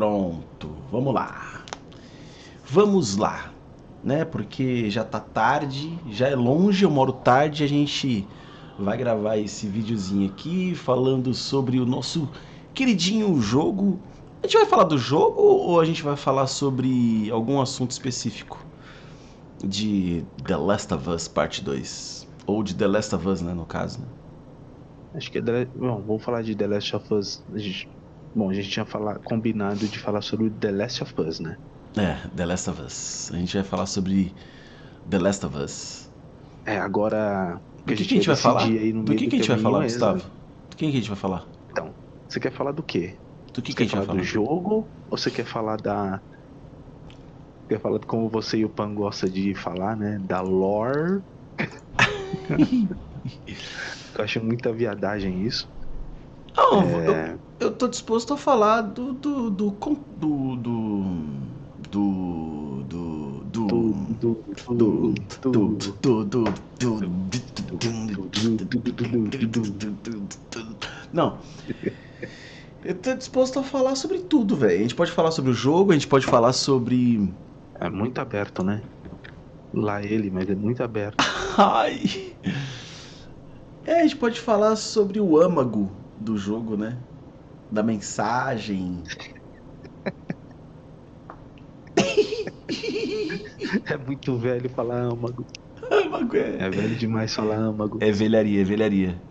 Pronto, vamos lá. Vamos lá, né? Porque já tá tarde, já é longe, eu moro tarde, a gente vai gravar esse videozinho aqui falando sobre o nosso queridinho jogo. A gente vai falar do jogo ou a gente vai falar sobre algum assunto específico de The Last of Us Parte 2? Ou de The Last of Us, né, no caso, né? Acho que bom, vamos falar de The Last of Us. Bom, a gente tinha combinado de falar sobre The Last of Us, né? É, The Last of Us. A gente vai falar sobre The Last of Us. Agora o Do que a que gente a vai gente vai falar? decidir aí no Do meio do que a gente vai falar, caminho é Gustavo? Do que a gente vai falar? então, você quer falar do quê? Do Você que a quer gente vai falar do falar? jogo ou você quer falar de como você e o Pan gosta de falar, né? Da lore? Eu acho muita viadagem isso. Não, É, eu tô disposto a falar do do, não, eu tô disposto a falar sobre tudo, velho. A gente pode falar sobre o jogo, a gente pode falar sobre. É muito aberto, né? Lá ele, mas é muito aberto. Ai! É, a gente pode falar sobre o âmago do jogo, né? Da mensagem. É muito velho falar âmago. Âmago é. É velho demais falar âmago. É velharia, é velharia.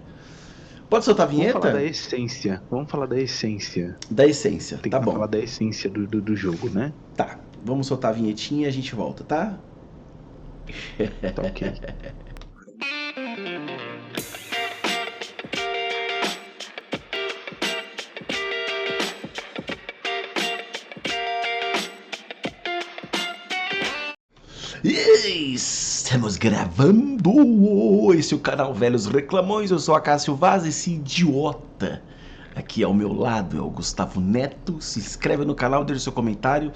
Pode soltar a Vamos falar da vinheta? essência. Vamos falar da essência. Da essência, tá Tentar bom. falar da essência do jogo, né? Tá, vamos soltar a vinhetinha e a gente volta, tá? Tá ok. Estamos gravando esse é o canal Velhos Reclamões. Eu sou a Cássio Vaz, esse idiota. Aqui ao meu lado é o Gustavo Neto. Se inscreve no canal, deixa seu comentário.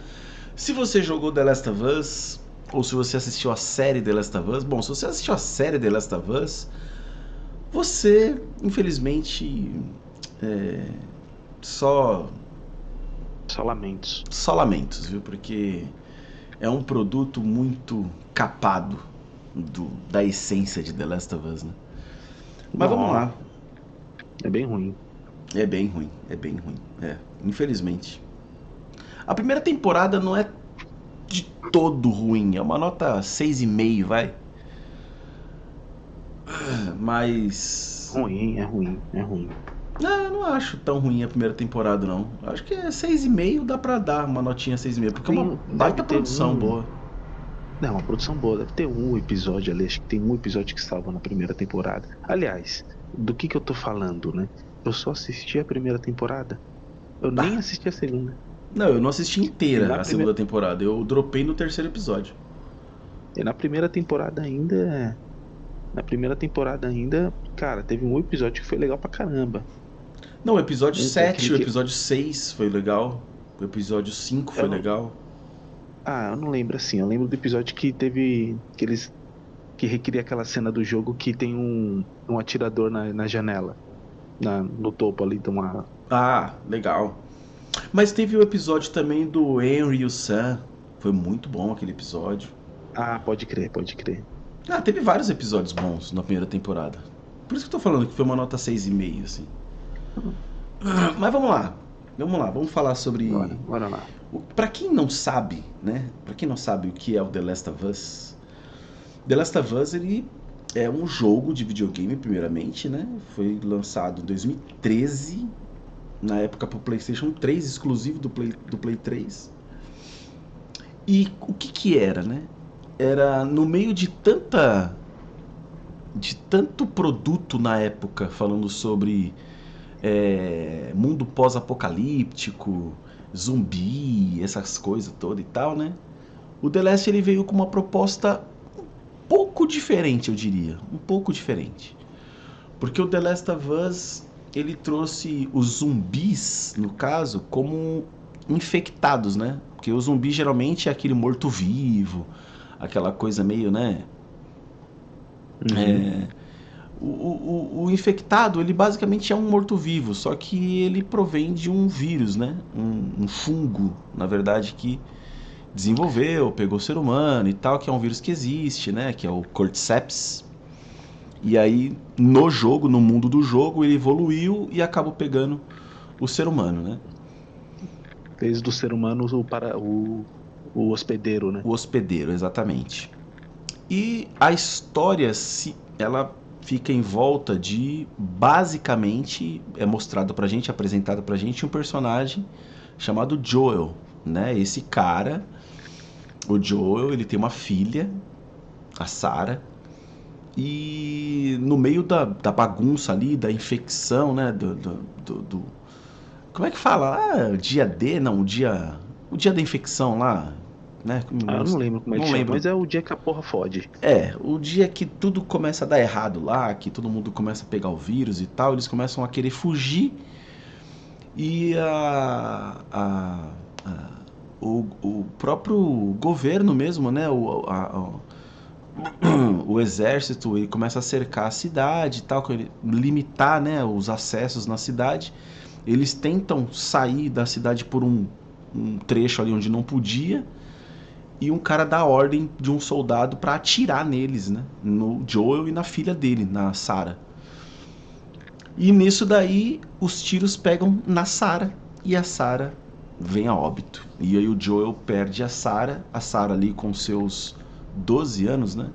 Se você jogou The Last of Us, ou se você assistiu a série The Last of Us. Bom, se você assistiu a série The Last of Us, você, infelizmente, é, só Só lamentos. só lamentos, viu? Porque é um produto muito capado da essência de The Last of Us, né? Mas vamos Não, lá. é bem ruim. É bem ruim, é bem ruim. É, infelizmente. A primeira temporada não é de todo ruim, é uma nota 6,5, vai. Mas. Ruim, é ruim, é ruim. Não, eu não acho tão ruim a primeira temporada, não. Acho que é 6,5, dá pra dar uma notinha 6,5, porque é uma Deve baita ter produção boa. Não, uma produção boa. Deve ter um episódio ali. Acho que tem um episódio que salva na primeira temporada. Aliás, do que eu tô falando, né? Eu só assisti a primeira temporada. Eu nem Bah. assisti a segunda. Não, eu não assisti E inteira na a primeira, segunda temporada. Eu dropei no terceiro episódio. e na primeira temporada ainda. Na primeira temporada ainda, cara, teve um episódio que foi legal pra caramba. Não, o episódio Que é aquele 7, o que. episódio 6 foi legal. O episódio 5 foi Eu não, legal. eu não lembro assim. Eu lembro do episódio que teve. Que eles. Que recria aquela cena do jogo que tem um atirador na janela. No topo ali de uma. Ah, legal. Mas teve o episódio também do Henry e o Sam. Foi muito bom aquele episódio. Ah, pode crer, pode crer. Ah, teve vários episódios bons na primeira temporada. Por isso que eu tô falando que foi uma nota 6,5, assim. Mas vamos lá. Vamos lá, vamos falar sobre. Bora lá. Pra quem não sabe, né? Pra quem não sabe o que é o The Last of Us, The Last of Us, ele é um jogo de videogame, primeiramente, né? Foi lançado em 2013, na época pro PlayStation 3, exclusivo do Play 3. E o que que era, né? Era no meio de tanto produto na época falando sobre mundo pós-apocalíptico, zumbi, essas coisas todas e tal, né? O The Last ele veio com uma proposta um pouco diferente, eu diria, um pouco diferente. Porque o The Last of Us ele trouxe os zumbis, no caso, como infectados, né? Porque o zumbi geralmente é aquele morto-vivo, aquela coisa meio, né? Uhum. o infectado, ele basicamente é um morto-vivo, só que ele provém de um vírus, né? Um fungo, na verdade, que desenvolveu, pegou o ser humano e tal, que é um vírus que existe, né? Que é o Cordyceps. E aí, no jogo, no mundo do jogo, ele evoluiu e acabou pegando o ser humano, né? Fez do ser humano o hospedeiro, né? O hospedeiro, exatamente. E a história, ela fica em volta de, basicamente, é mostrado pra gente, apresentado pra gente, um personagem chamado Joel, né? Esse cara, o Joel, ele tem uma filha, a Sarah, e no meio da bagunça ali, da infecção, né? Como é que fala? Ah, dia D, não, o dia da infecção lá, né? Ah, eu não lembro como é que Não chama, lembro. mas é o dia que a porra fode. É, o dia que tudo começa a dar errado lá, que todo mundo começa a pegar o vírus e tal, eles começam a querer fugir e o próprio governo mesmo, né? O exército, ele começa a cercar a cidade e tal, limitar, né, os acessos na cidade. Eles tentam sair da cidade por um trecho ali onde não podia, e um cara dá ordem de um soldado pra atirar neles, né? No Joel e na filha dele, na Sarah. E nisso daí, os tiros pegam na Sarah e a Sarah vem a óbito. E aí o Joel perde a Sarah ali com seus 12 anos, né?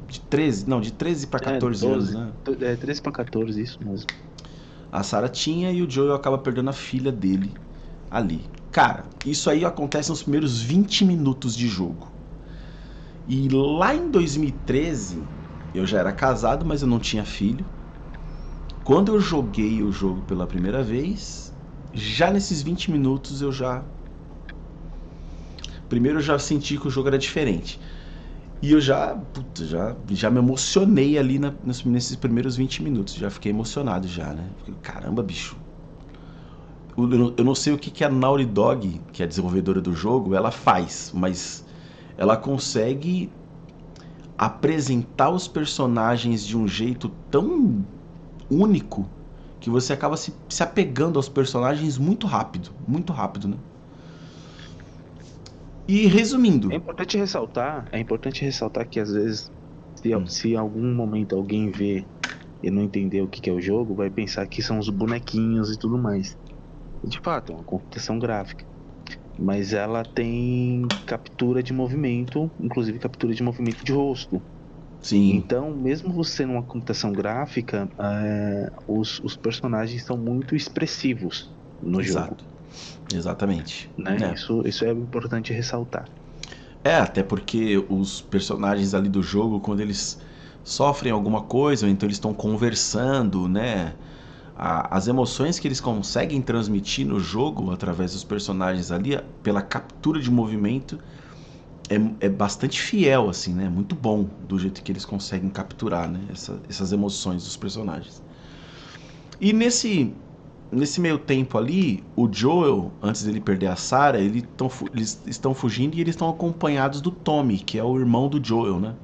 De 13 para É, 14 anos, 12. né? 13 pra 14, isso mesmo. A Sarah tinha e o Joel acaba perdendo a filha dele ali. Cara, isso aí acontece nos primeiros 20 minutos de jogo. E lá em 2013, eu já era casado, mas eu não tinha filho. Quando eu joguei o jogo pela primeira vez, já nesses 20 minutos eu já. Primeiro eu já senti que o jogo era diferente. E eu já me emocionei ali nesses primeiros 20 minutos. Já fiquei emocionado já, né? Caramba, bicho. Eu não sei o que a Naughty Dog, que é a desenvolvedora do jogo, ela faz, mas ela consegue apresentar os personagens de um jeito tão único que você acaba se apegando aos personagens muito rápido, né? E resumindo, É importante ressaltar que às vezes, se em algum momento alguém vê e não entender o que é o jogo, vai pensar que são os bonequinhos e tudo mais. De fato, é uma computação gráfica. Mas ela tem captura de movimento, inclusive captura de movimento de rosto. sim, Então, mesmo você numa computação gráfica, os personagens são muito expressivos no jogo, exato, exatamente, né? né? Isso é importante ressaltar. Até porque os personagens ali do jogo, quando eles sofrem alguma coisa, ou então eles estão conversando, né? As emoções que eles conseguem transmitir no jogo através dos personagens ali, pela captura de movimento, é bastante fiel, assim, né? Muito bom do jeito que eles conseguem capturar, né? Essas emoções dos personagens. E nesse meio tempo ali, o Joel, antes dele perder a Sarah, eles estão fugindo e eles estão acompanhados do Tommy, que é o irmão do Joel, né?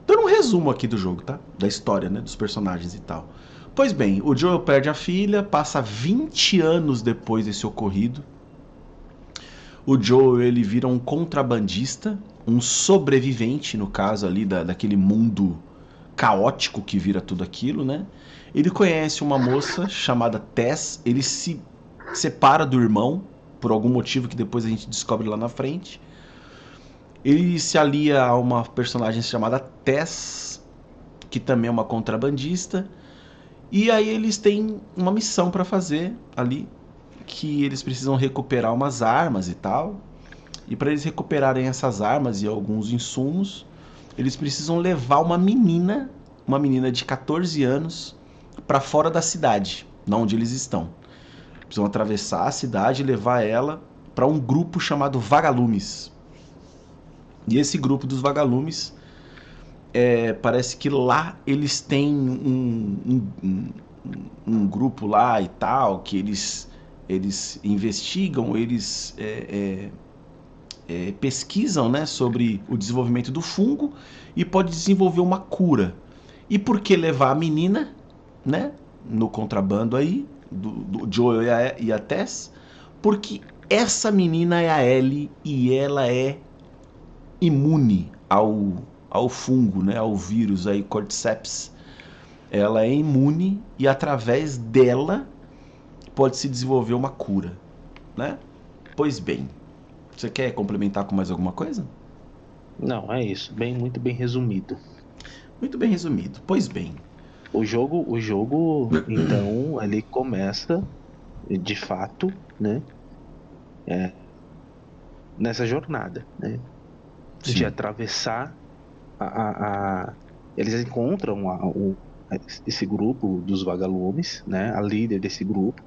Dando um resumo aqui do jogo, tá? Da história, né? Dos personagens e tal. Pois bem, o Joel perde a filha, passa 20 anos depois desse ocorrido. O Joel, ele vira um contrabandista, um sobrevivente, no caso ali, daquele mundo caótico que vira tudo aquilo, né? Ele conhece uma moça chamada Tess, ele se separa do irmão, por algum motivo que depois a gente descobre lá na frente. Ele se alia a uma personagem chamada Tess, que também é uma contrabandista. E aí eles têm uma missão para fazer ali, que eles precisam recuperar umas armas e tal. E para eles recuperarem essas armas e alguns insumos, eles precisam levar uma menina de 14 anos, para fora da cidade, na onde eles estão. Precisam atravessar a cidade e levar ela para um grupo chamado Vagalumes. E esse grupo dos Vagalumes, parece que lá eles têm um grupo lá e tal, que eles investigam, eles pesquisam, né, sobre o desenvolvimento do fungo e pode desenvolver uma cura. E por que levar a menina, né? No contrabando aí, do Joel e a Tess? Porque essa menina é a Ellie e ela é imune ao fungo, né? Ao vírus aí, Cordyceps. Ela é imune e através dela pode se desenvolver uma cura, né? Pois bem, você quer complementar com mais alguma coisa? Não, é isso. Muito bem resumido. Muito bem resumido. Pois bem. O jogo, então, ele começa, de fato, né? Nessa jornada, né? De Sim. atravessar eles encontram esse grupo dos vagalumes, né? A líder desse grupo,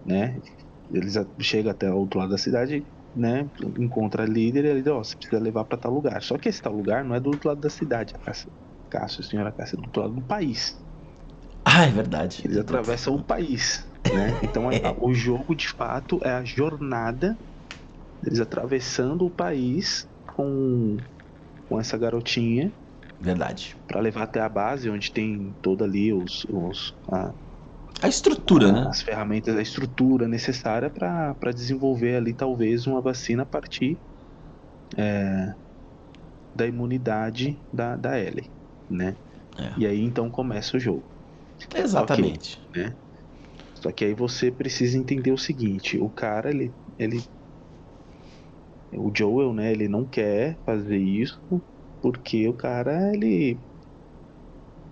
né? Eles chegam até o outro lado da cidade, né? Encontra a líder e ele diz, ó, você precisa levar para tal lugar. Só que esse tal lugar não é do outro lado da cidade, Cássio, senhora Cássio, é do outro lado do país. Ah, é verdade. Eles atravessam o país, né? Então o jogo de fato é a jornada deles atravessando o país com essa garotinha Verdade. para levar até a base onde tem toda ali A estrutura, né? as ferramentas, a estrutura necessária para desenvolver ali talvez uma vacina a partir da imunidade da Ellie, né? É. E aí então começa o jogo. Ok, Exatamente. né? Só que aí você precisa entender o seguinte, o cara, o Joel, né, ele não quer fazer isso porque o cara,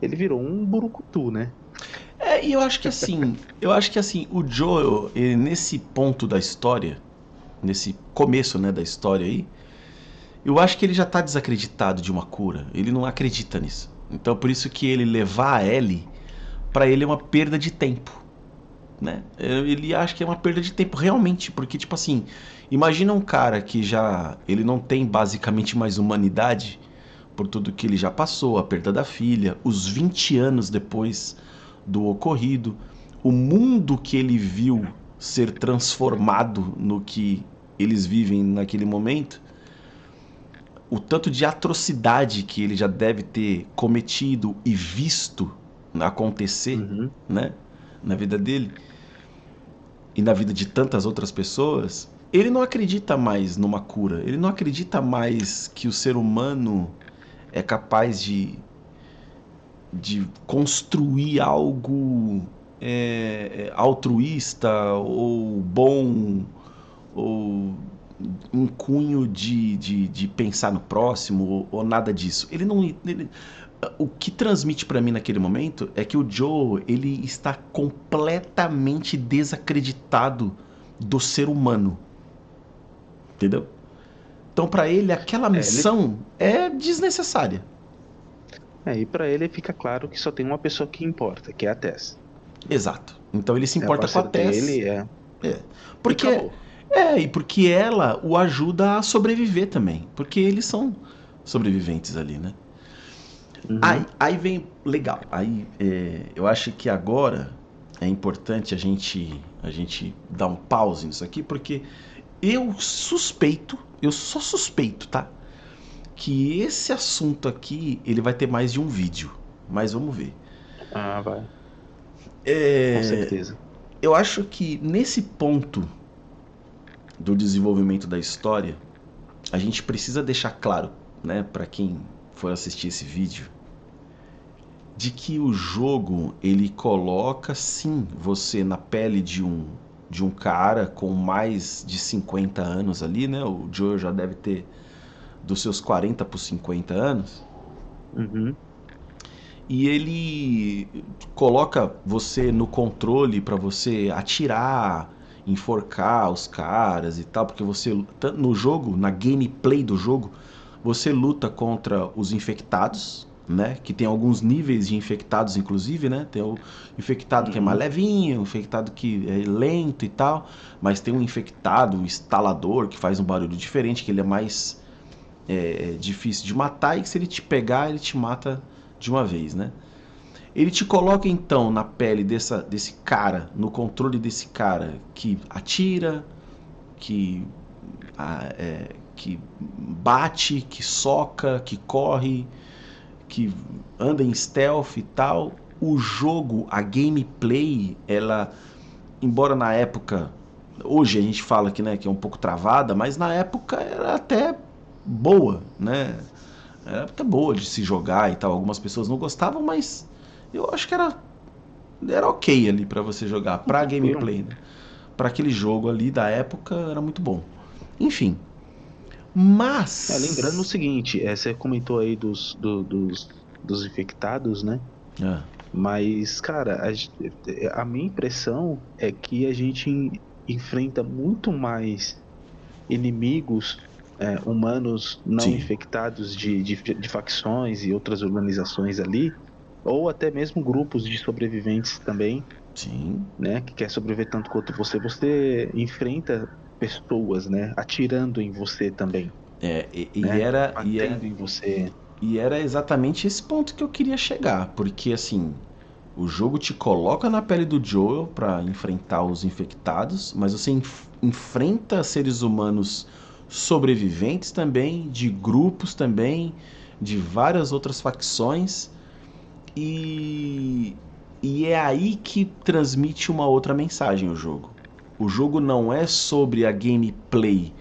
ele virou um burucutu, né? É, e eu acho que assim, o Joel, ele, nesse ponto da história, nesse começo, né, da história aí, eu acho que ele já tá desacreditado de uma cura. Ele não acredita nisso. Então por isso que ele levar a Ellie, pra ele é uma perda de tempo, né? Ele acha que é uma perda de tempo realmente, porque tipo assim, imagina um cara que já ele não tem basicamente mais humanidade por tudo que ele já passou, a perda da filha, os 20 anos depois do ocorrido, o mundo que ele viu ser transformado no que eles vivem naquele momento, o tanto de atrocidade que ele já deve ter cometido e visto acontecer, Uhum. né, na vida dele e na vida de tantas outras pessoas, ele não acredita mais numa cura, ele não acredita mais que o ser humano é capaz de construir algo altruísta ou bom ou um cunho de pensar no próximo ou nada disso. Ele não. O que transmite para mim naquele momento é que o Joe ele está completamente desacreditado do ser humano, entendeu? Então para ele aquela É, ele, missão é desnecessária. e para ele fica claro que só tem uma pessoa que importa, que é a Tess. Exato. Então ele se É o importa com a parceiro Tess. dele, É. e Porque acabou. e porque ela o ajuda a sobreviver também, porque eles são sobreviventes ali, né? Aí, Uhum. aí vem legal. Aí eu acho que agora é importante a gente dar um pause nisso aqui, porque eu só suspeito, tá? Que esse assunto aqui ele vai ter mais de um vídeo, mas vamos ver. Ah, vai, com É, certeza. eu acho que nesse ponto do desenvolvimento da história, a gente precisa deixar claro, né, para quem for assistir esse vídeo, de que o jogo ele coloca sim você na pele de um cara com mais de 50 anos ali, né? O Joe já deve ter dos seus 40 para os 50 anos. Uhum. E ele coloca você no controle para você atirar, enforcar os caras e tal, porque você no jogo, na gameplay do jogo, você luta contra os infectados, né? Que tem alguns níveis de infectados, inclusive, né? Tem o infectado que é mais Uhum. levinho, o infectado que é lento e tal, mas tem um infectado, um instalador, que faz um barulho diferente, que ele é mais difícil de matar e que se ele te pegar, ele te mata de uma vez, né? Ele te coloca então na pele desse cara, no controle desse cara que atira, que, que bate, que soca, que corre, que anda em stealth e tal. O jogo, a gameplay, ela, embora na época, hoje a gente fala que, né, que é um pouco travada, mas na época era até boa, né? Era até boa de se jogar e tal. Algumas pessoas não gostavam, mas eu acho que era ok ali pra você jogar, pra Tranquilo. gameplay, né? Pra aquele jogo ali da época era muito bom. Enfim, Lembrando o mas seguinte, você comentou aí dos infectados, né? ah, Mas, cara, a minha impressão é que a gente enfrenta muito mais inimigos humanos não sim, infectados de facções e outras organizações ali, ou até mesmo grupos de sobreviventes também, sim. né, que quer sobreviver tanto quanto você. Você enfrenta pessoas, né, atirando em você também, É, né, batendo em você. e era exatamente esse ponto que eu queria chegar, porque assim, o jogo te coloca na pele do Joel pra enfrentar os infectados, mas você enfrenta seres humanos sobreviventes também, de grupos também, de várias outras facções, e, e é aí que transmite uma outra mensagem o jogo. O jogo não é sobre a gameplay.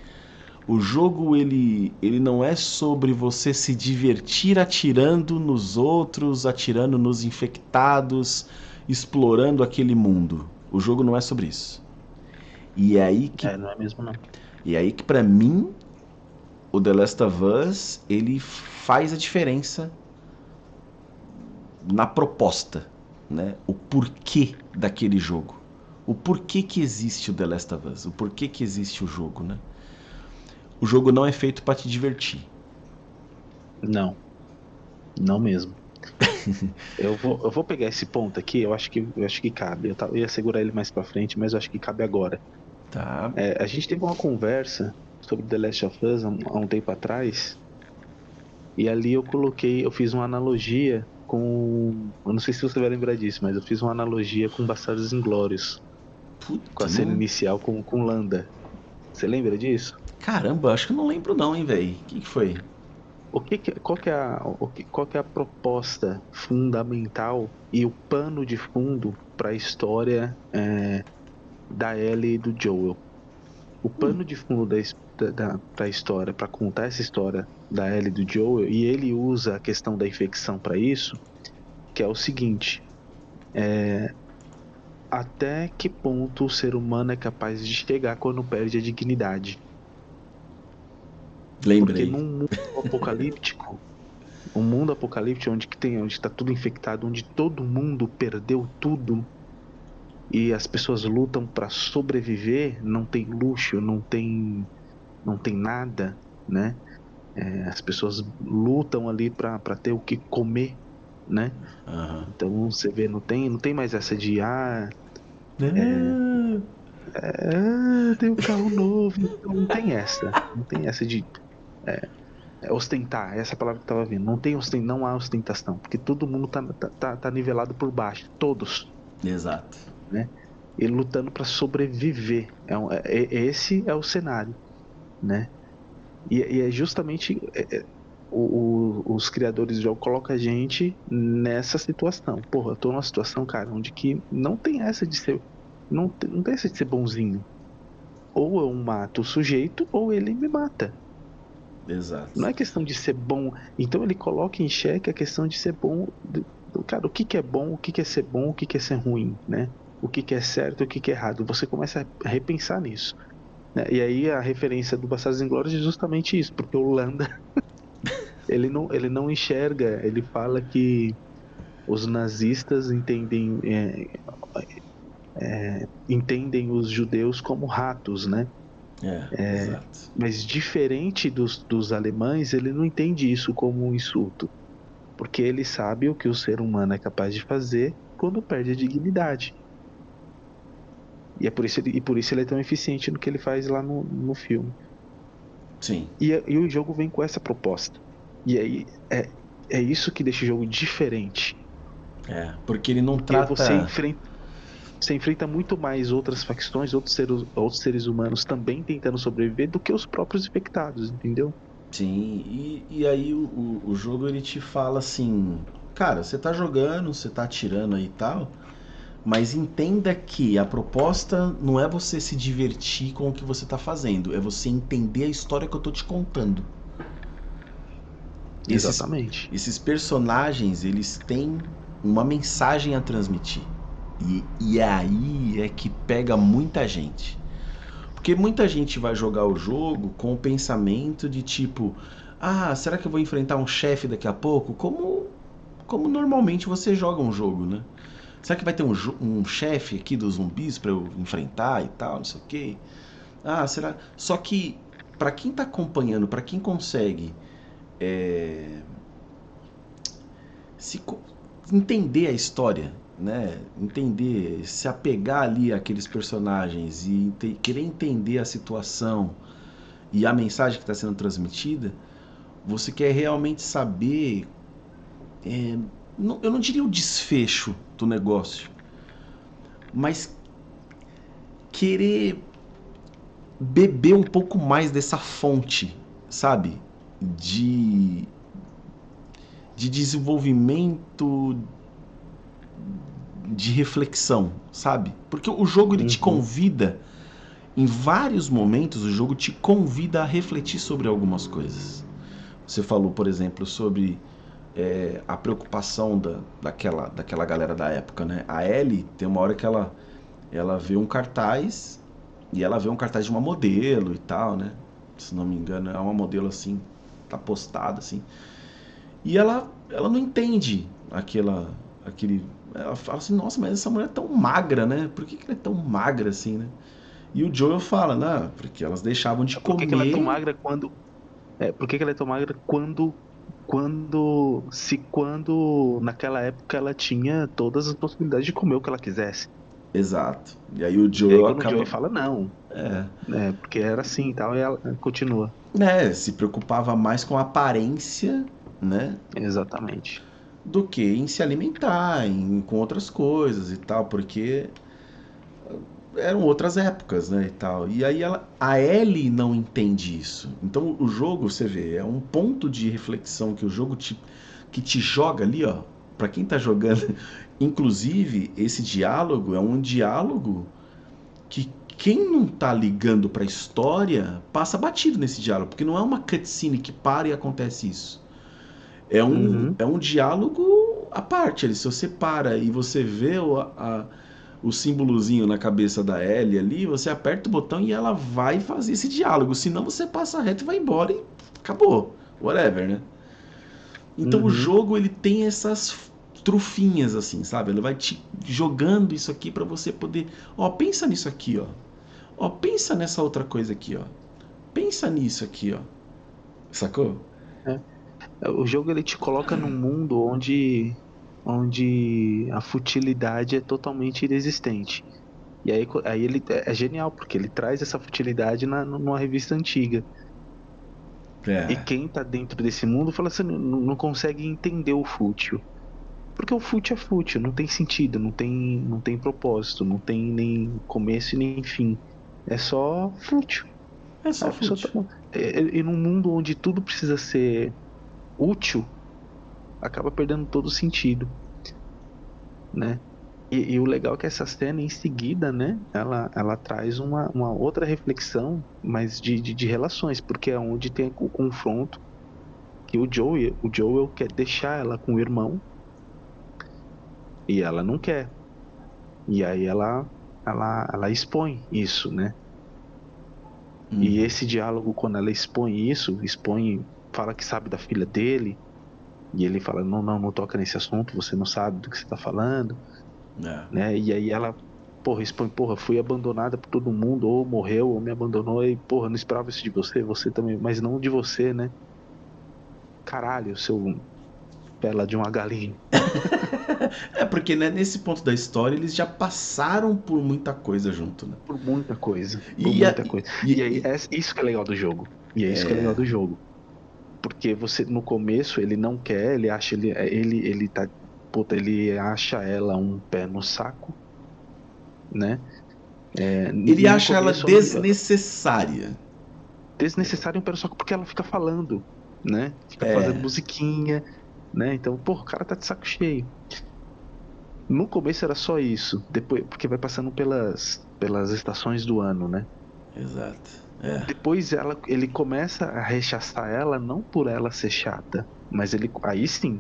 O jogo ele não é sobre você se divertir atirando nos outros, atirando nos infectados, explorando aquele mundo. O jogo não é sobre isso. E é aí que Não é mesmo não. para mim o The Last of Us ele faz a diferença na proposta, né? O porquê daquele jogo. O porquê que existe o The Last of Us, o porquê que existe o jogo, né? O jogo não é feito para te divertir. Não, não mesmo. Eu vou pegar esse ponto aqui, eu acho que cabe. Eu ia segurar ele mais pra frente, mas eu acho que cabe agora. Tá? A gente teve uma conversa sobre The Last of Us há um tempo atrás, e ali eu fiz uma analogia com. Eu não sei se você vai lembrar disso, mas eu fiz uma analogia com Bastardos Inglórios, com Puta, a cena não. inicial com Landa. Você lembra disso? Caramba, acho que eu não lembro não, hein, velho. O que foi? Qual que é a proposta fundamental e o pano de fundo para a história da Ellie e do Joel? O pano de fundo da história, para contar essa história da Ellie e do Joel, e ele usa a questão da infecção para isso, que é o seguinte: até que ponto o ser humano é capaz de chegar quando perde a dignidade? Porque Lembrei. num mundo apocalíptico onde está tudo infectado, onde todo mundo perdeu tudo e as pessoas lutam para sobreviver, não tem luxo, não tem nada, né? As pessoas lutam ali para ter o que comer, né? Aham. Então você vê, não tem mais essa de Ah, tem um carro novo, então não tem essa de ostentar, essa palavra que eu tava vendo, não há ostentação, porque todo mundo tá nivelado por baixo, todos, exato. né? E lutando para sobreviver, esse é o cenário, né? E é justamente os criadores do jogo colocam a gente nessa situação. Porra, eu tô numa situação, cara, onde que não tem essa de ser. Não tem essa de ser bonzinho. Ou eu mato o sujeito, ou ele me mata. Exato. Não é questão de ser bom. Então ele coloca em xeque a questão de ser bom. Cara, o que que é bom, o que que é ser bom, o que que é ser ruim, né? O que que é certo, o que que é errado. Você começa a repensar nisso, né? E aí a referência do Bastardos Inglórios é justamente isso, porque o Landa ele não enxerga, ele fala que os nazistas entendem os judeus como ratos, né? É, exato. Mas diferente dos alemães, ele não entende isso como um insulto, porque ele sabe o que o ser humano é capaz de fazer quando perde a dignidade. E por isso ele é tão eficiente no que ele faz lá no filme. Sim. E o jogo vem com essa proposta. E aí é isso que deixa o jogo diferente. É, porque ele não Porque você trata. enfrenta muito mais outras facções, outros seres humanos também tentando sobreviver do que os próprios infectados, entendeu? Sim, e aí o jogo ele te fala assim, cara, você tá jogando, você tá atirando aí e tal, mas entenda que a proposta não é você se divertir com o que você tá fazendo, é você entender a história que eu tô te contando. Esses, Exatamente. esses personagens, eles têm uma mensagem a transmitir. E aí é que pega muita gente. Porque muita gente vai jogar o jogo com o pensamento de tipo, ah, será que eu vou enfrentar um chefe daqui a pouco? Como normalmente você joga um jogo, né? Será que vai ter um chefe aqui dos zumbis pra eu enfrentar e tal, não sei o quê? Ah, será? Só que pra quem tá acompanhando, pra quem consegue é, se entender a história, né? Entender, se apegar ali àqueles personagens e querer entender a situação e a mensagem que está sendo transmitida, você quer realmente saber, é, eu não diria o desfecho do negócio, mas querer beber um pouco mais dessa fonte, sabe? De, de desenvolvimento, de reflexão, sabe? Porque o jogo ele te Uhum. convida, em vários momentos, o jogo te convida a refletir sobre algumas coisas. Você falou, por exemplo, sobre a preocupação daquela galera da época, né? A Ellie tem uma hora que ela vê um cartaz e ela vê um cartaz de uma modelo e tal, né? Se não me engano, é uma modelo assim, tá postada assim. E ela não entende aquele. Ela fala assim, nossa, mas essa mulher é tão magra, né? Por que ela é tão magra assim, né? E o Joel fala, não, porque elas deixavam de Por que que ela é tão comer. magra quando. Por que que ela é tão magra quando naquela época ela tinha todas as possibilidades de comer o que ela quisesse? Exato. E aí o E aí Joel quando o Joey acaba. fala não, É, porque era assim e tal, e ela continua. né, se preocupava mais com a aparência, né? Exatamente. Do que em se alimentar, com outras coisas e tal, porque eram outras épocas, né, e tal. E aí a Ellie não entende isso. Então o jogo, você vê, é um ponto de reflexão que o jogo que te joga ali, ó, para quem tá jogando. Inclusive, esse diálogo é um diálogo que quem não tá ligando pra história passa batido nesse diálogo, porque não é uma cutscene que para e acontece isso. Uhum. É um diálogo à parte ali. Se você para e você vê o símbolozinho na cabeça da Ellie ali, você aperta o botão e ela vai fazer esse diálogo. Senão você passa reto e vai embora e acabou. Whatever, né? Então o Uhum. jogo ele tem essas trufinhas assim, sabe? Ele vai te jogando isso aqui para você poder, ó, pensa nisso aqui, ó. Ó, pensa nessa outra coisa aqui, ó. Pensa nisso aqui, ó. Sacou? O jogo ele te coloca num mundo onde a futilidade é totalmente inexistente. E aí ele é genial, porque ele traz essa futilidade numa revista antiga. E É. quem tá dentro desse mundo fala assim, não consegue entender o fútil. Porque o fútil é fútil, não tem sentido, não tem propósito, não tem nem começo e nem fim. É só fútil. É Aí só a pessoa tá. fútil. E num mundo onde tudo precisa ser útil, acaba perdendo todo o sentido, né? E o legal é que essa cena em seguida, né? Ela traz uma outra reflexão, mas de relações, porque é onde tem o confronto que o Joel quer deixar ela com o irmão e ela não quer. E aí ela expõe isso, né? E Uhum. esse diálogo, quando ela expõe isso, fala que sabe da filha dele, e ele fala, não, não, não toca nesse assunto, você não sabe do que você tá falando, É. né? E aí ela, porra, expõe, porra, fui abandonada por todo mundo, ou morreu, ou me abandonou, e porra, não esperava isso de você, você também, mas não de você, né? Caralho, seu pela de uma galinha. É porque né, nesse ponto da história eles já passaram por muita coisa junto, né? Por muita coisa, por E, a- muita coisa. E aí, e- isso que é legal do jogo. E é isso que é legal é, do jogo. Porque você, no começo, ele não quer, ele acha, ele tá, puta, ele acha ela um pé no saco, né? ele E no acha ela começo, onde, desnecessária. desnecessário, só porque ela fica falando, né? Fica fazendo musiquinha, né? Então, pô, o cara tá de saco cheio. No começo era só isso, depois, porque vai passando pelas estações do ano, né? Exato. Depois ele começa a rechaçar ela, não por ela ser chata, mas aí sim,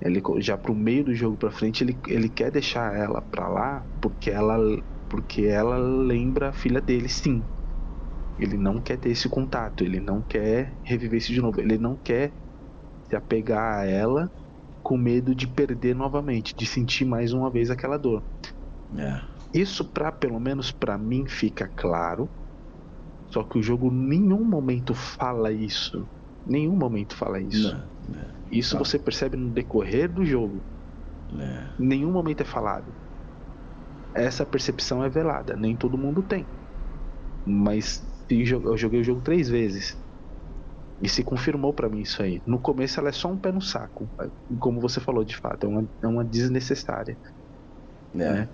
ele já pro meio do jogo pra frente, ele quer deixar ela pra lá porque ela lembra a filha dele, sim. Ele não quer ter esse contato, ele não quer reviver isso de novo, ele não quer se apegar a ela com medo de perder novamente, de sentir mais uma vez aquela dor. Isso, pelo menos pra mim, fica claro. Só que o jogo em nenhum momento fala isso. Nenhum momento fala isso. Isso você percebe no decorrer do jogo. Em nenhum momento é falado. Essa percepção é velada. Nem todo mundo tem. Mas eu joguei o jogo 3 vezes. E se confirmou pra mim isso aí. No começo ela é só um pé no saco. Como você falou, de fato. É uma desnecessária. Né?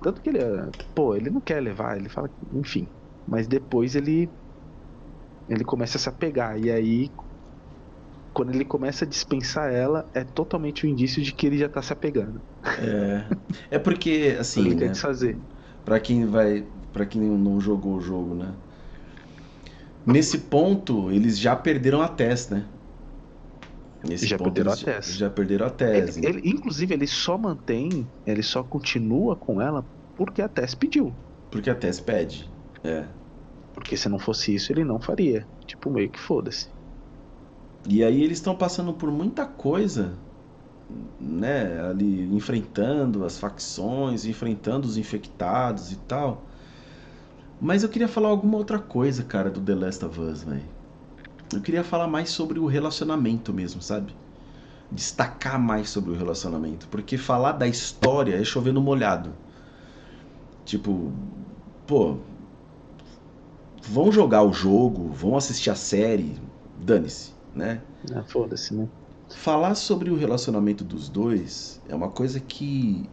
Tanto que ele não quer levar. Ele fala, enfim. Mas depois ele começa a se apegar. E aí, quando ele começa a dispensar ela, é totalmente um indício de que ele já tá se apegando. É porque, assim, Ele quer né? desfazer. Pra quem não jogou o jogo, né? Nesse ponto, eles já perderam a Tess, né? Nesse ponto, perderam a eles Tess. já perderam a Tess. Inclusive, ele só continua com ela porque a Tess pediu. Porque a Tess pede. Porque se não fosse isso, ele não faria. Tipo, meio que foda-se. E aí eles estão passando por muita coisa, né? Ali, enfrentando as facções, enfrentando os infectados e tal. Mas eu queria falar alguma outra coisa, cara, do The Last of Us, velho. Eu queria falar mais sobre o relacionamento mesmo, sabe? Destacar mais sobre o relacionamento. Porque falar da história é chover no molhado. Tipo, pô, vão jogar o jogo, vão assistir a série, dane-se, né? Foda-se, né? Falar sobre o relacionamento dos dois é uma coisa que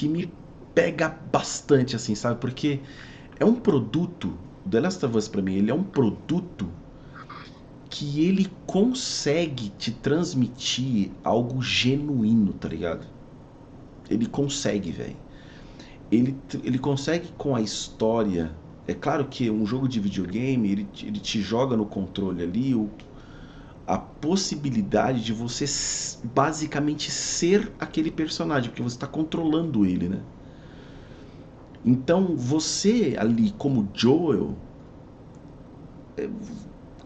me pega bastante, assim, sabe? Porque é um produto, The Last of Us pra mim, ele é um produto que ele consegue te transmitir algo genuíno, tá ligado? Ele consegue, velho. Ele consegue com a história. É claro que um jogo de videogame, ele te joga no controle ali a possibilidade de você basicamente ser aquele personagem, porque você está controlando ele, né? Então você ali como Joel,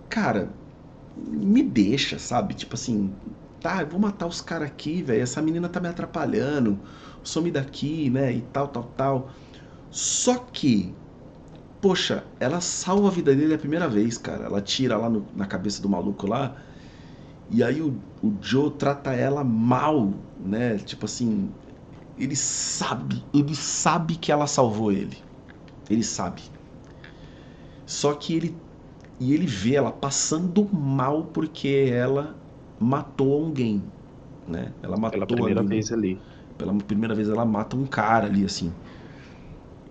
cara, me deixa, sabe? Tipo assim, tá, eu vou matar os caras aqui, velho. Essa menina tá me atrapalhando. Some daqui, né? E tal, tal, tal. Só que, poxa, ela salva a vida dele a primeira vez, cara. Ela tira lá na cabeça do maluco lá. E aí o Joe trata ela mal, né? Tipo assim, ele sabe que ela salvou ele. Ele sabe. Só que ele vê ela passando mal porque ela matou alguém, né? Ela matou Pela primeira ali, vez ali. Pela primeira vez ela mata um cara ali assim.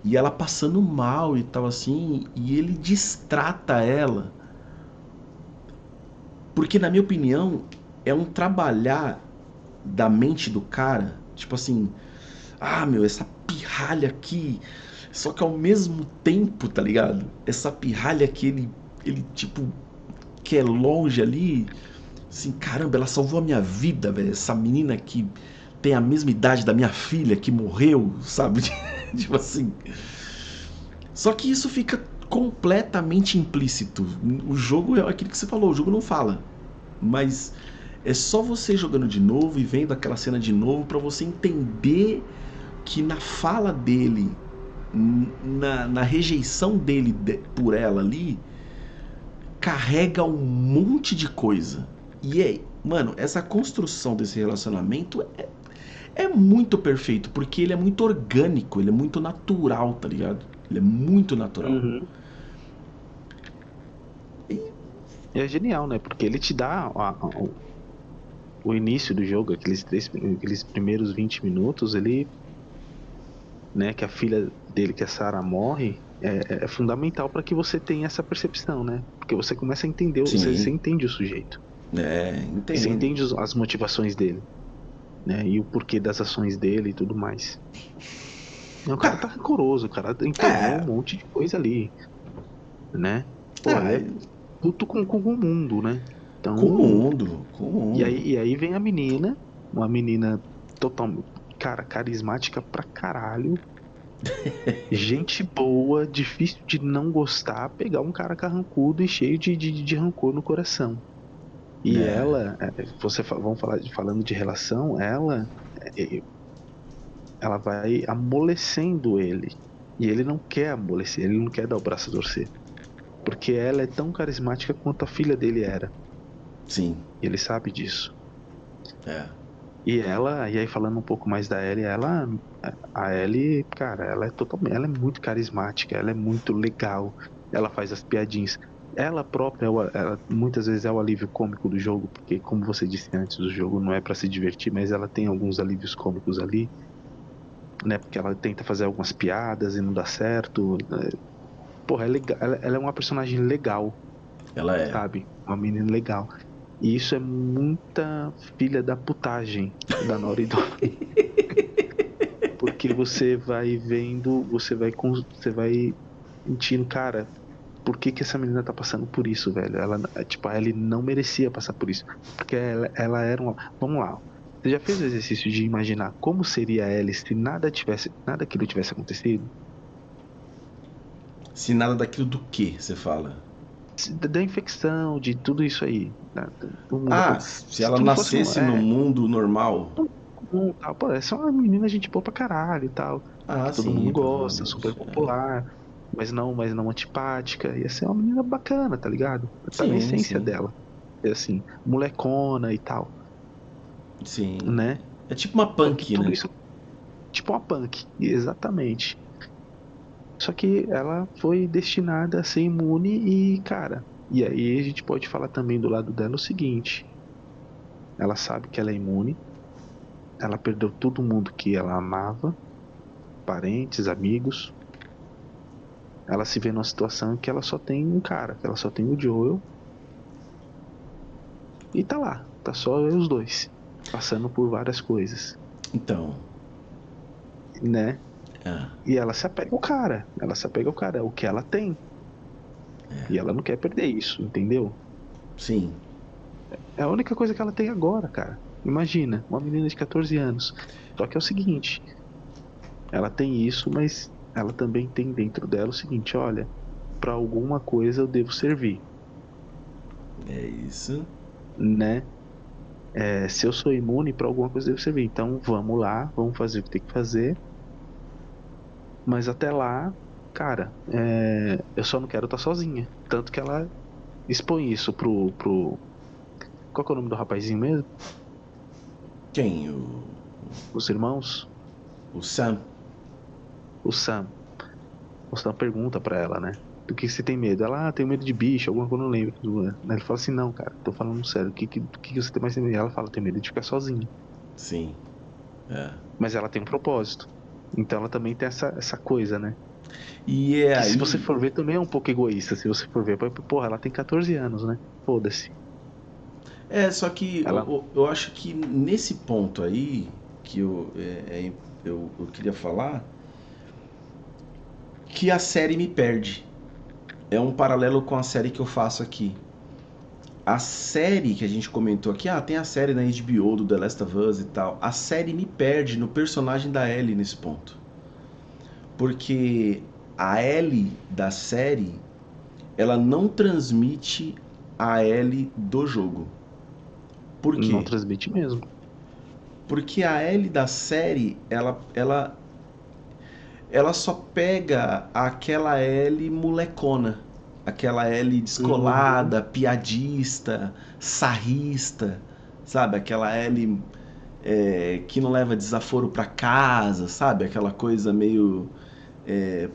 E ela passando mal e tal assim, e ele destrata ela. Porque na minha opinião, é um trabalhar da mente do cara, tipo assim, ah, meu, essa pirralha aqui, só que ao mesmo tempo, tá ligado? Essa pirralha que ele tipo, que é longe ali, assim, caramba, ela salvou a minha vida, velho. Essa menina que tem a mesma idade da minha filha que morreu, sabe? Tipo assim. Só que isso fica completamente implícito. O jogo é aquilo que você falou, o jogo não fala. Mas é só você jogando de novo e vendo aquela cena de novo para você entender que na fala dele, na rejeição dele por ela ali, carrega um monte de coisa. E mano, essa construção desse relacionamento é muito perfeito, porque ele é muito orgânico, ele é muito natural, tá ligado? Ele é muito natural. Uhum. E é genial, né? Porque ele te dá o início do jogo, aqueles primeiros 20 minutos, ele, né, que a filha dele, que a Sarah morre, é fundamental para que você tenha essa percepção, né? Porque você começa a entender, você Sim. entende o sujeito. Você Entendo. entende as motivações dele, né? E o porquê das ações dele e tudo mais. O cara tá rancoroso, o cara enterrou um É, monte de coisa ali, né? Pô, ah, ele é puto com o mundo, né? com o Então, mundo, com o e mundo. aí, e aí vem a menina, uma menina totalmente, cara, carismática pra caralho, gente boa, difícil de não gostar, pegar um cara carrancudo e cheio de rancor no coração. E É, ela, vamos falar falando de relação, é, ela vai amolecendo ele. E ele não quer amolecer, ele não quer dar o braço a torcer. Porque ela é tão carismática quanto a filha dele era. sim, E ele sabe disso. é, E aí falando um pouco mais da Ellie, a Ellie, cara, ela é totalmente, ela é muito carismática, ela é muito legal, ela faz as piadinhas. Ela própria, muitas vezes é o alívio cômico do jogo, porque como você disse antes, o jogo não é pra se divertir, mas ela tem alguns alívios cômicos ali, né? Porque ela tenta fazer algumas piadas e não dá certo. Porra, é legal, ela é uma personagem legal, ela é. sabe? Uma menina legal. E isso é muita filha da putagem da Naughty Dog. Porque você vai vendo, você vai sentindo, cara, por que que essa menina tá passando por isso, velho? Ela, tipo, a Ellie não merecia passar por isso. Porque ela era uma. Vamos lá. Você já fez o exercício de imaginar como seria a Ellie se nada aquilo tivesse acontecido? Se nada daquilo do que você fala? Da infecção, de tudo isso aí. Do mundo. Ah, se Se ela tudo fosse nascesse no é, mundo normal. comum, tal. Pô, essa é uma menina gente boa pra caralho e tal. Ah, Que todo mundo sim, gosta, super provavelmente. popular, mas não antipática. Ia ser uma menina bacana, tá ligado? Tá na Sim, essência sim, dela. É assim, molecona e tal, sim. né? É tipo uma Só que punk, tudo né? isso, tipo uma punk, exatamente. Só que ela foi destinada a ser imune e, cara, e aí a gente pode falar também do lado dela o seguinte: ela sabe que ela é imune, ela perdeu todo mundo que ela amava, parentes, amigos. Ela se vê numa situação em que ela só tem um cara, que ela só tem o Joel, e tá lá, tá só os dois, passando por várias coisas, Então, né? é, E ela se apega ao cara, é o que ela tem, e ela não quer perder isso, entendeu? sim. É a única coisa que ela tem agora, cara. Imagina, uma menina de 14 anos. Só que é o seguinte, ela tem isso, mas ela também tem dentro dela o seguinte, olha, pra alguma coisa eu devo servir, É isso. né? Se eu sou imune, pra alguma coisa eu devo servir. Então vamos lá, vamos fazer o que tem que fazer. Mas até lá, cara, eu só não quero estar sozinha. Tanto que ela expõe isso pro. Qual que é o nome do rapazinho mesmo? Quem? Os irmãos? O Sam? O Sam. O Sam pergunta pra ela, né? Do que você tem medo? Ela, tenho medo de bicho, alguma coisa, eu não lembro. Ele fala assim, não, cara, tô falando sério. Do que você tem mais medo? Ela fala, tenho medo de ficar sozinha. Sim. É. Mas ela tem um propósito. Então ela também tem essa coisa, né? E é Que se você aí. for ver também é um pouco egoísta, se você for ver. Porra, ela tem 14 anos, né? Foda-se. É, só que Ela. eu acho que nesse ponto aí que eu queria falar que a série me perde. É um paralelo com a série que eu faço aqui. A série que a gente comentou aqui, tem a série na HBO do The Last of Us e tal. A série me perde no personagem da Ellie nesse ponto. Porque a Ellie da série, ela não transmite a Ellie do jogo. Por Não quê? transmite mesmo. Porque a Ellie da série, ela só pega aquela Ellie molecona. Aquela Ellie Uhum. descolada, piadista, sarrista, sabe? Aquela Ellie que não leva desaforo pra casa, sabe? Aquela coisa meio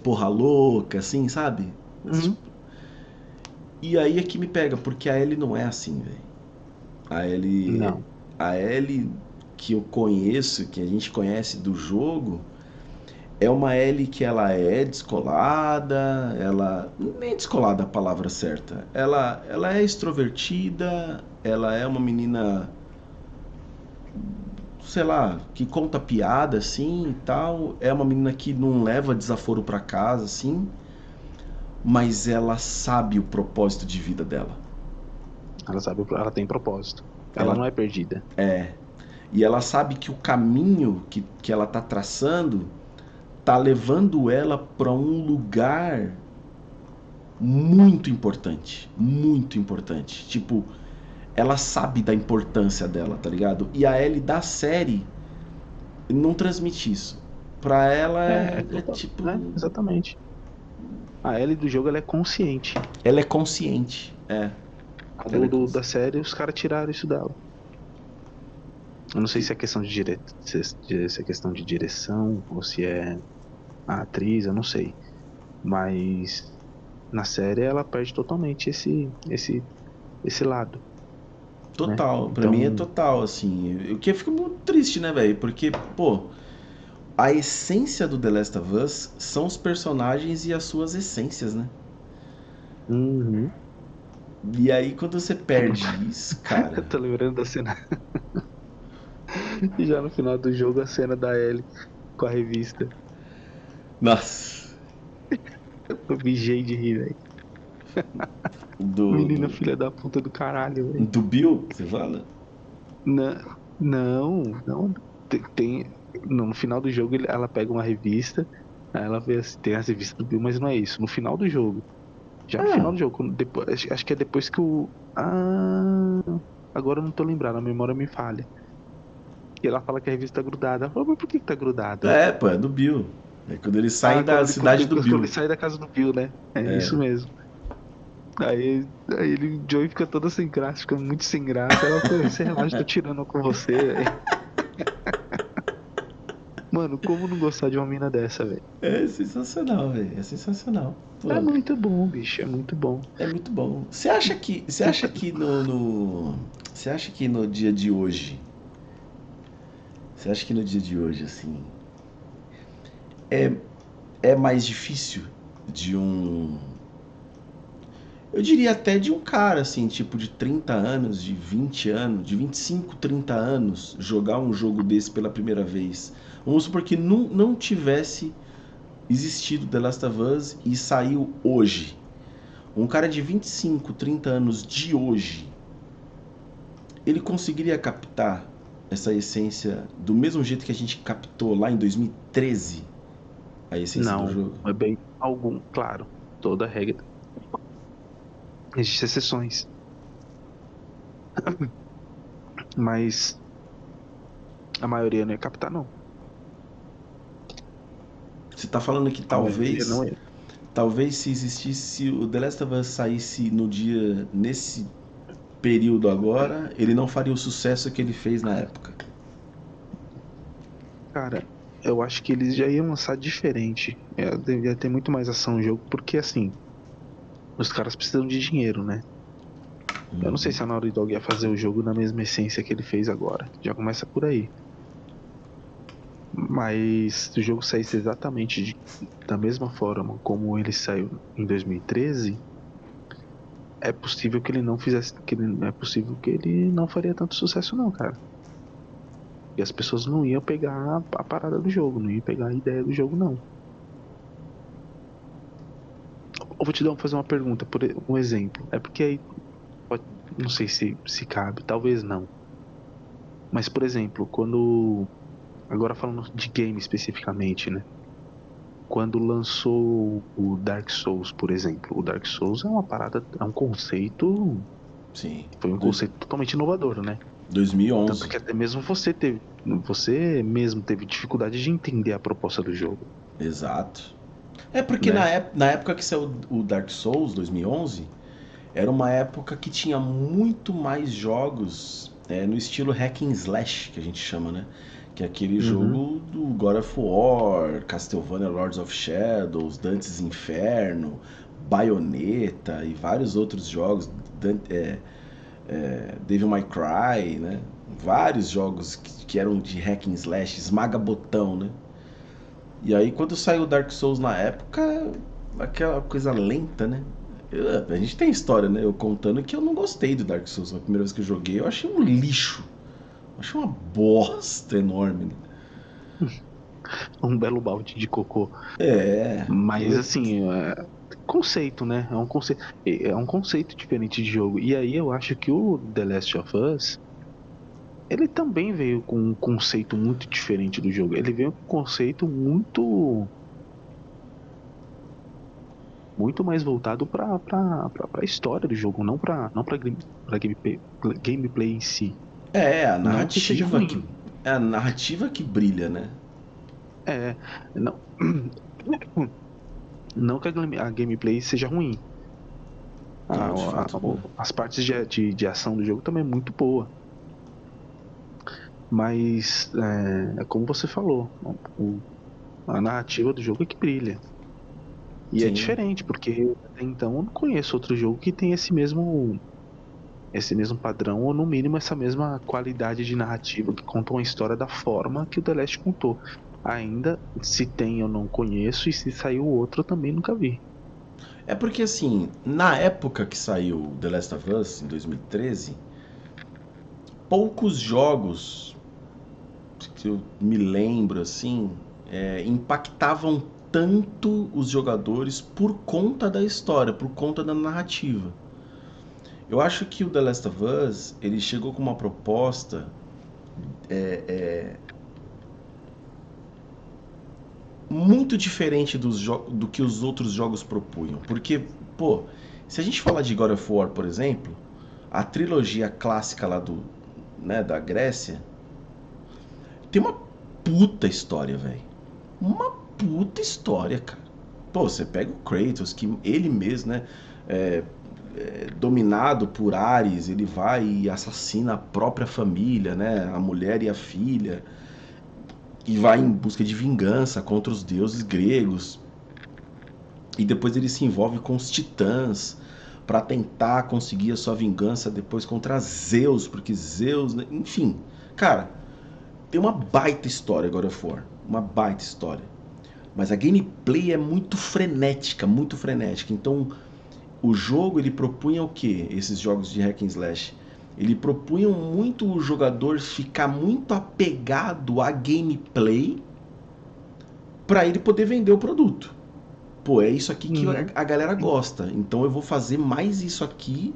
porra louca, assim, sabe? Uhum. E aí é que me pega, porque a Ellie não é assim, velho. A Ellie, a Ellie que eu conheço, que a gente conhece do jogo, é uma Ellie que ela é descolada, ela... Nem descolada é a palavra certa. Ela é extrovertida, ela é uma menina, sei lá, que conta piada, assim, e tal. É uma menina que não leva desaforo pra casa, assim, mas ela sabe o propósito de vida dela. Ela sabe, ela tem propósito. Ela Ela não é perdida. é. E ela sabe que o caminho que ela tá traçando tá levando ela pra um lugar muito importante. Muito importante. Tipo, ela sabe da importância dela, tá ligado? E a Ellie da série não transmite isso. Pra ela é tipo. Exatamente. A Ellie do jogo, ela é consciente. Ela é consciente. É. A Ela é da consciente. série, os caras tiraram isso dela. Eu não sei se é questão se é questão de direção ou se é a atriz, eu não sei. Mas na série ela perde totalmente esse lado, né? Total. Pra mim é Então, total, assim. O que eu fico muito triste, né, velho? Porque, pô, a essência do The Last of Us são os personagens e as suas essências, né? uhum. E aí quando você perde isso, Eu cara. tô lembrando da cena, já no final do jogo, a cena da Ellie com a revista. Nossa. Eu mijei de rir, velho. Do, Menina do, filha da puta do caralho, velho. do Bill, você fala? Não, não. No final do jogo ela pega uma revista, aí ela vê tem as revistas do Bill, mas não é isso. No final do jogo. Já no final Ah, do jogo, depois, acho que é depois que o. Ah, agora eu não tô lembrado, a memória me falha. E ela fala que a revista tá grudada. Ela fala, mas por que tá grudada? é, pô, é do Bill. É quando eles saem Ah, da cidade do quando ele Bill. sai da casa do Bill, né? É É. isso mesmo. O Joey fica toda sem graça, fica muito sem graça. Ela, pô, esse relógio tá tirando com você, velho. Mano, como não gostar de uma mina dessa, velho? É sensacional, velho. É sensacional. É Pô, muito bom, bicho, é muito bom. é muito bom. Você acha que no dia de hoje, você acha que no dia de hoje, assim, é, é mais difícil de um, eu diria até de um cara, assim, tipo de 30 anos, de 20 anos, de 25, 30 anos, jogar um jogo desse pela primeira vez? Vamos supor que não tivesse existido The Last of Us e saiu hoje. Um cara de 25, 30 anos de hoje, ele conseguiria captar essa essência do mesmo jeito que a gente captou lá em 2013 a essência do Não, jogo? é bem algum, claro, toda regra. Existem exceções, mas a maioria não ia captar, não. Você está falando que A maioria não talvez, ia. talvez se existisse o The Last of Us saísse no dia nesse período agora, ele não faria o sucesso que ele fez na época. Cara, eu acho que eles já iam lançar diferente. Devia ter muito mais ação no jogo, porque assim, os caras precisam de dinheiro, né? Eu não sei se a Naughty Dog ia fazer o jogo na mesma essência que ele fez agora. Já começa por aí. Mas se o jogo saísse exatamente da mesma forma como ele saiu em 2013, é possível que ele não fizesse, é possível que ele não faria tanto sucesso não, cara. E as pessoas não iam pegar a parada do jogo, não iam pegar a ideia do jogo, não. Eu vou te fazer uma pergunta, por um exemplo. É porque aí, não sei se cabe, talvez não. Mas, por exemplo, agora falando de game especificamente, né? Quando lançou o Dark Souls, por exemplo. O Dark Souls é uma parada, é um conceito, Sim, foi um conceito totalmente inovador, né? Tanto 2011. que até mesmo você mesmo teve dificuldade de entender a proposta do jogo, Exato. É porque né? na época que saiu o Dark Souls, 2011, era uma época que tinha muito mais jogos no estilo hack and slash, que a gente chama, né? Que é aquele Uhum. jogo do God of War, Castlevania Lords of Shadows, Dante's Inferno, Bayonetta e vários outros jogos, Devil May Cry, né? Vários jogos que eram de hack and slash, esmaga botão, né? E aí quando saiu Dark Souls na época, aquela coisa lenta, né? A gente tem história, né? Eu contando que eu não gostei do Dark Souls. A primeira vez que eu joguei, eu achei um lixo. Eu achei uma bosta enorme, né? Um belo balde de cocô. É. Mas Eu... assim, conceito, né? É um conceito diferente de jogo. E aí eu acho que o The Last of Us, ele também veio com um conceito muito diferente do jogo. Ele veio com um conceito muito mais voltado para a história do jogo, não para gameplay em si. É, a Não que seja narrativa que. ruim. É a narrativa que brilha, né? É, não, não que a gameplay seja ruim. Não, de fato não. As partes de ação do jogo também é muito boa. Mas, é como você falou, a narrativa do jogo é que brilha. E é Sim. diferente, porque até então eu não conheço outro jogo que tem esse mesmo padrão, ou no mínimo essa mesma qualidade de narrativa que conta uma história da forma que o The Last contou. Ainda, se tem eu não conheço, e se saiu outro eu também nunca vi. É porque assim, na época que saiu The Last of Us, em 2013, poucos jogos que eu me lembro assim impactavam tanto os jogadores por conta da história, por conta da narrativa. Eu acho que o The Last of Us ele chegou com uma proposta muito diferente do que os outros jogos propunham. Porque, pô, se a gente falar de God of War, por exemplo, a trilogia clássica lá da Grécia, tem uma puta história, velho. Uma puta história, cara. Pô, você pega o Kratos, que ele mesmo, né? é, Dominado por Ares, ele vai e assassina a própria família, né? A mulher e a filha. E vai em busca de vingança contra os deuses gregos. E depois ele se envolve com os titãs para tentar conseguir a sua vingança depois contra Zeus, porque Zeus, né? Enfim, cara, tem uma baita história God of War, uma baita história. Mas a gameplay é muito frenética, muito frenética. Então, o jogo ele propunha o quê? Esses jogos de hack and slash, ele propunha muito o jogador ficar muito apegado à gameplay para ele poder vender o produto. Pô, é isso aqui que Uhum. a galera gosta. Então eu vou fazer mais isso aqui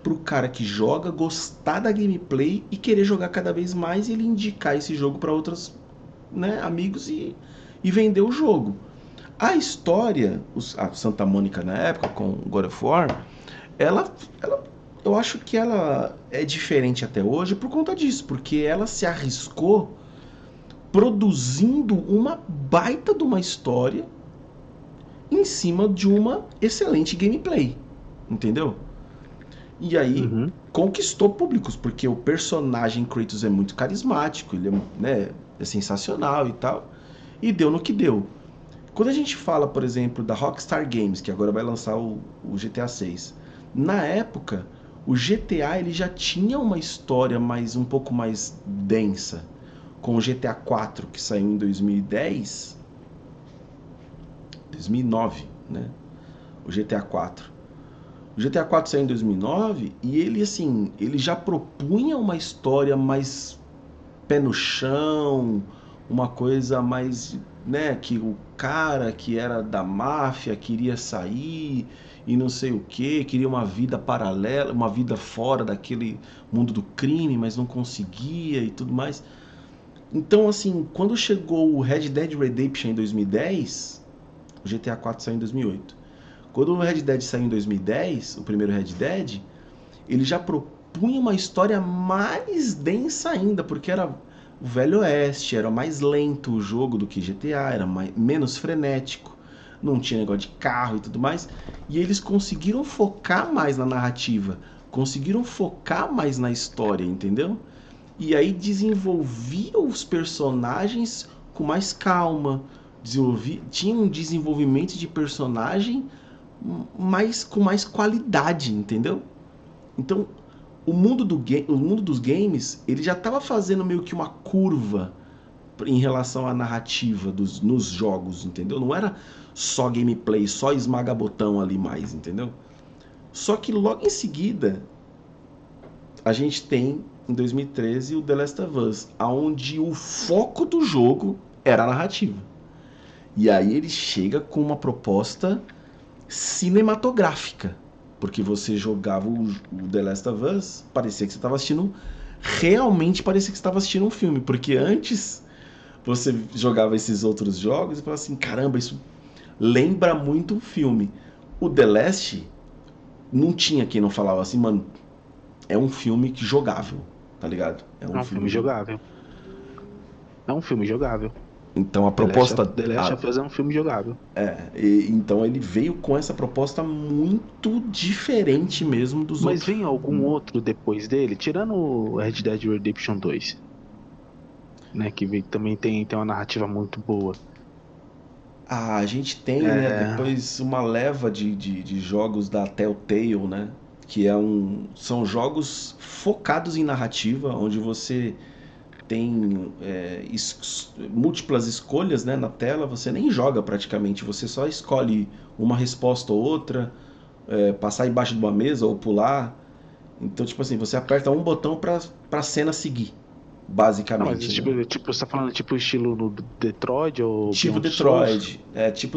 pro cara que joga gostar da gameplay e querer jogar cada vez mais e ele indicar esse jogo para outros, né, amigos e vender o jogo. A história, a Santa Mônica na época com God of War, ela eu acho que ela é diferente até hoje por conta disso, porque ela se arriscou produzindo uma baita de uma história em cima de uma excelente gameplay, entendeu? E aí Uhum. conquistou públicos, porque o personagem Kratos é muito carismático, ele é sensacional e tal, e deu no que deu. Quando a gente fala, por exemplo, da Rockstar Games, que agora vai lançar o GTA 6, na época o GTA ele já tinha uma história um pouco mais densa, com o GTA 4 que saiu em 2010, 2009, né? O GTA 4. O GTA 4 saiu em 2009 e ele assim, ele já propunha uma história mais pé no chão, uma coisa mais, né, que o cara que era da máfia queria sair e não sei o que, queria uma vida paralela, uma vida fora daquele mundo do crime, mas não conseguia e tudo mais. Então, assim, quando chegou o Red Dead Redemption em 2010, o GTA 4 saiu em 2008. Quando o Red Dead saiu em 2010, o primeiro Red Dead, ele já propunha uma história mais densa ainda, porque era o Velho Oeste, era mais lento o jogo do que GTA, era menos frenético, não tinha negócio de carro e tudo mais. E eles conseguiram focar mais na narrativa, conseguiram focar mais na história, entendeu? E aí desenvolvia os personagens com mais calma, tinha um desenvolvimento de personagem com mais qualidade, entendeu? Então, o mundo dos games, ele já estava fazendo meio que uma curva em relação à narrativa nos jogos, entendeu? Não era só gameplay, só esmaga botão ali mais, entendeu? Só que logo em seguida a gente tem em 2013 o The Last of Us, aonde o foco do jogo era a narrativa. E aí ele chega com uma proposta cinematográfica, porque você jogava o The Last of Us, parecia que você estava assistindo, realmente parecia que você estava assistindo um filme, porque antes você jogava esses outros jogos e falava assim, caramba, isso lembra muito um filme. O The Last não tinha quem não falava assim, mano, é um filme que jogável, tá ligado? É É um um filme filme. jogável. É um filme jogável. Então a proposta. The Last of Us é um filme jogável. Então ele veio com essa proposta muito diferente mesmo dos Mas outros. vem algum outro depois dele, tirando o Red Dead Redemption 2, né? Também tem uma narrativa muito boa. A gente tem, né, É, depois uma leva de jogos da Telltale, né? Que são jogos focados em narrativa, onde você tem múltiplas escolhas, né, na tela, você nem joga praticamente, você só escolhe uma resposta ou outra, passar embaixo de uma mesa ou pular. Então, tipo assim, você aperta um botão pra cena seguir, não, mas basicamente, né? você tá falando tipo estilo no Detroit ou Tipo Beyond Souls?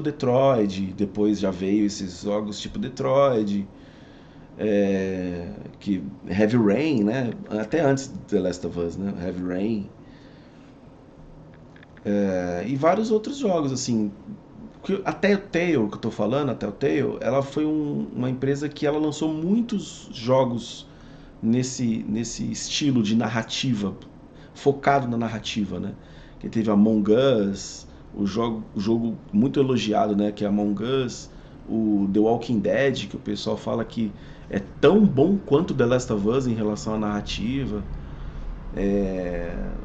Detroit, depois já veio esses jogos tipo Detroit, que Heavy Rain, né? Até antes do The Last of Us, né? Heavy Rain. E vários outros jogos, assim. A Telltale, que eu tô falando, a Telltale, ela foi uma empresa que ela lançou muitos jogos nesse estilo de narrativa, focado na narrativa, né? Que teve Among Us, o jogo muito elogiado, né? Que é Among Us, o The Walking Dead, que o pessoal fala que é tão bom quanto The Last of Us em relação à narrativa.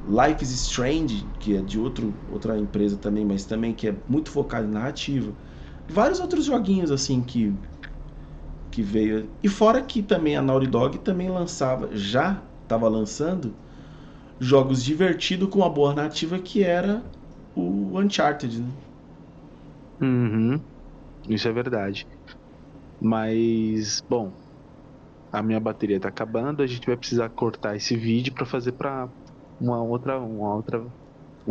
Life is Strange, que é de outra empresa também, mas também que é muito focado em narrativa. Vários outros joguinhos assim que veio. E fora que também a Naughty Dog também já estava lançando jogos divertidos com uma boa narrativa que era o Uncharted, né? Uhum, isso é verdade. Mas, bom, a minha bateria tá acabando, a gente vai precisar cortar esse vídeo pra fazer pra uma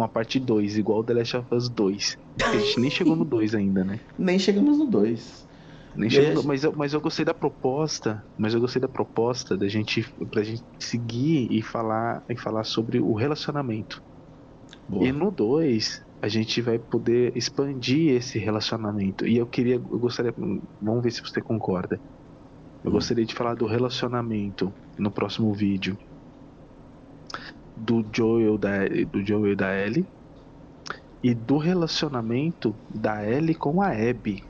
parte 2 igual o The Last of Us 2. Que a gente nem chegou no 2 ainda, né? Nem chegamos no 2. Nem E aí chegou a no... gente... mas eu gostei da proposta, pra gente, pra gente seguir e falar sobre o relacionamento. E Boa. no 2 a gente vai poder expandir esse relacionamento. E eu gostaria, vamos ver se você concorda. Eu Hum. gostaria de falar do relacionamento no próximo vídeo do Joel e da Ellie e do relacionamento da Ellie com a Abby,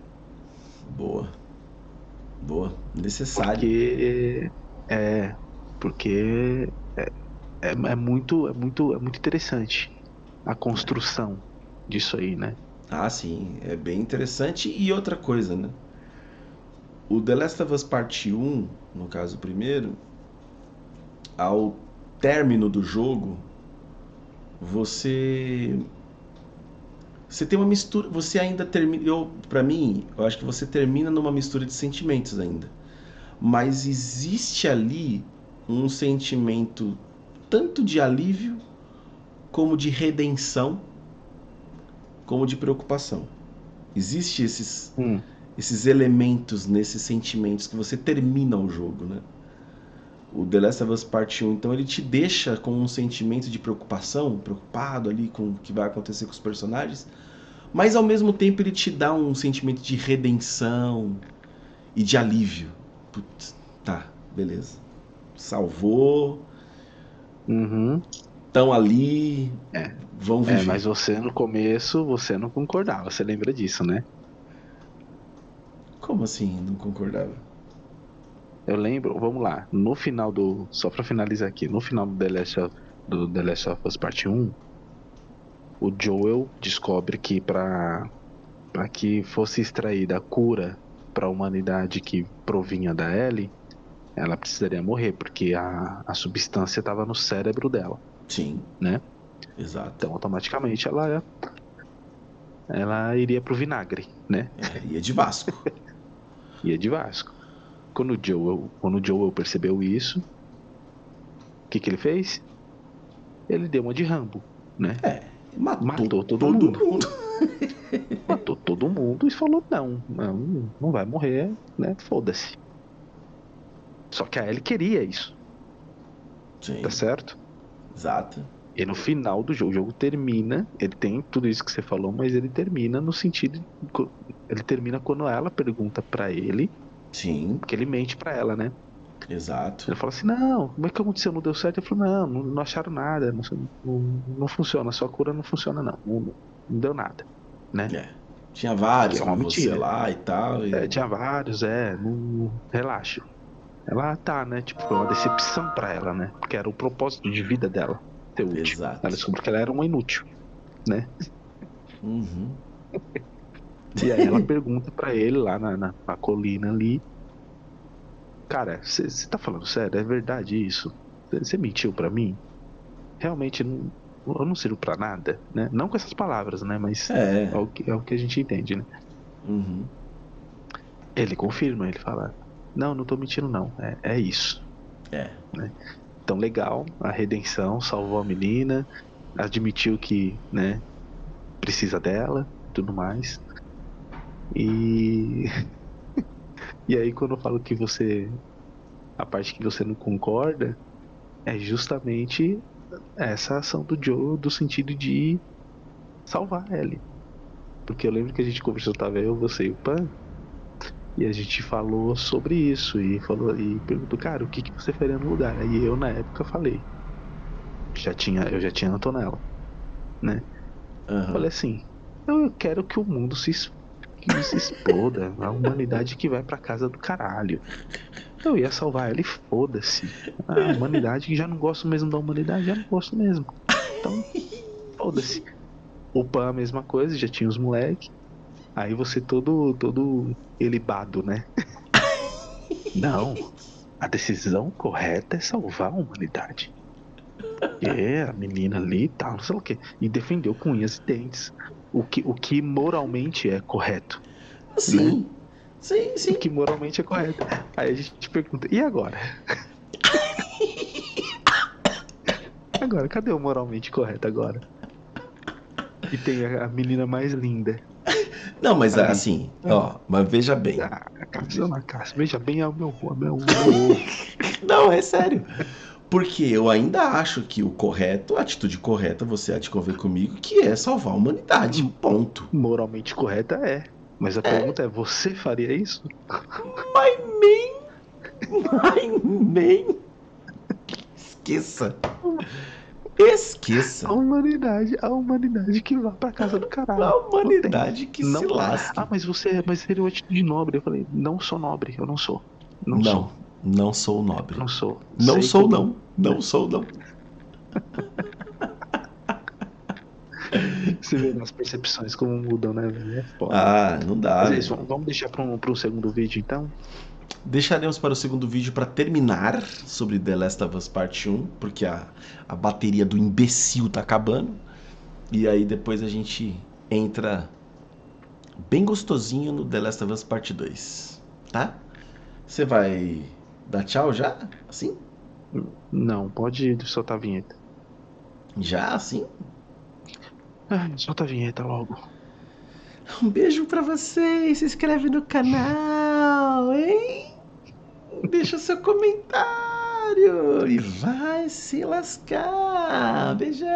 Boa. Boa. Necessário. porque é porque é muito interessante a construção disso aí, né? Ah, sim. É bem interessante. E outra coisa, né? O The Last of Us Part 1, no caso o primeiro, ao término do jogo, você você tem uma mistura, você ainda termina, para mim, eu acho que você termina numa mistura de sentimentos ainda. Mas existe ali um sentimento tanto de alívio como de redenção, como de preocupação. Existe Hum, esses elementos nesses sentimentos que você termina o jogo, né? O The Last of Us Part 1, então ele te deixa com um sentimento de preocupação, preocupado ali com o que vai acontecer com os personagens, mas ao mesmo tempo ele te dá um sentimento de redenção e de alívio. Putz, tá, beleza. Salvou, uhum. estão ali, É, vão viver. mas você no começo, você não concordava, você lembra disso, né? Como assim não concordava? Eu lembro, vamos lá, só pra finalizar aqui, no final do The Last of Us Part 1, o Joel descobre que para que fosse extraída a cura para a humanidade que provinha da Ellie, ela precisaria morrer, porque a substância estava no cérebro dela, Sim. né? Exato. Então, automaticamente, ela iria pro vinagre, né? Ia de Vasco. Ia de Vasco. Quando o Joel percebeu isso, o que ele fez? Ele deu uma de Rambo, né? Matou todo mundo. Matou todo mundo e falou: não vai morrer, né? Foda-se. Só que a Ellie queria isso, Sim. tá certo? Exato. E no final do jogo, o jogo termina, ele tem tudo isso que você falou, mas ele termina no sentido, ele termina quando ela pergunta pra ele, Sim. porque ele mente pra ela, né? Exato. Ele fala assim: não, como é que aconteceu? Não deu certo? Ele falou: não acharam nada, não funciona, a sua cura não funciona, não deu nada, né? Tinha vários Que é como uma você mentira. lá e tal. Tinha vários, não relaxa. Ela tá, né? Tipo, foi uma decepção pra ela, né? Porque era o propósito de vida dela ser útil. Exato. Ela descobriu que ela era uma inútil, né? Uhum. E aí ela pergunta pra ele lá na colina ali: cara, você tá falando sério? É verdade isso? Você mentiu pra mim? Realmente eu não sirvo pra nada, né? Não com essas palavras, né? Mas É. é o que a gente entende, né? Uhum. Ele confirma, ele fala: não tô mentindo, não. É isso. É. Né? Então, legal, a redenção salvou a menina, admitiu que, né, precisa dela e tudo mais. E, e aí, quando eu falo que a parte que você não concorda, é justamente essa ação do Joe, do sentido de salvar ele. Porque eu lembro que a gente conversou, tava eu, você e o Pan, e a gente falou sobre isso, e perguntou: cara, o que você faria no lugar? Aí eu, na época, falei, eu já tinha Antonella, né? Uhum. Falei assim: eu quero que o mundo que se exploda, a humanidade que vai pra casa do caralho. Eu ia salvar ela e foda-se. A humanidade, que já não gosto mesmo da humanidade, já não gosto mesmo. Então, foda-se. O Pan, a mesma coisa, já tinha os moleques. Aí você todo elibado, né? Não, a decisão correta é salvar a humanidade. A menina ali e tal, não sei o quê. E defendeu com unhas e dentes. O que moralmente é correto, né? Sim. Sim, O sim. que moralmente é correto. Aí a gente pergunta: e agora? Agora, cadê o moralmente correto agora? E tem a menina mais linda Não, mas ali. assim, ó, mas veja bem. A Cassiana Cássia, veja bem, é o meu ovo. Não, é sério. Porque eu ainda acho que o correto, a atitude correta, você há de conver comigo, que é salvar a humanidade. Ponto. Moralmente correta é. Mas a pergunta é: você faria isso? Mas nem. Mas nem. Esqueça. Esqueça. A humanidade que vá pra casa do caralho. A Não tem. humanidade que se Não. lasque. Mas seria uma atitude nobre. Eu falei: não sou nobre, eu não sou. Não Não, sou. não sou nobre. Não sou. Não Sei que sou, eu não. não. Não sou, não. Você vê nas percepções como mudam, né, velho? É foda. Ah, não dá, Mas é isso, velho. vamos deixar para um segundo vídeo, então? Deixaremos para o segundo vídeo para terminar sobre The Last of Us Parte 1, porque a bateria do imbecil tá acabando. E aí depois a gente entra bem gostosinho no The Last of Us Parte 2, tá? Você vai dar tchau já? Assim? Não, pode soltar a vinheta. Já assim? Solta a vinheta logo. Um beijo pra vocês, se inscreve no canal, hein? Deixa seu comentário e vai se lascar. Beijão.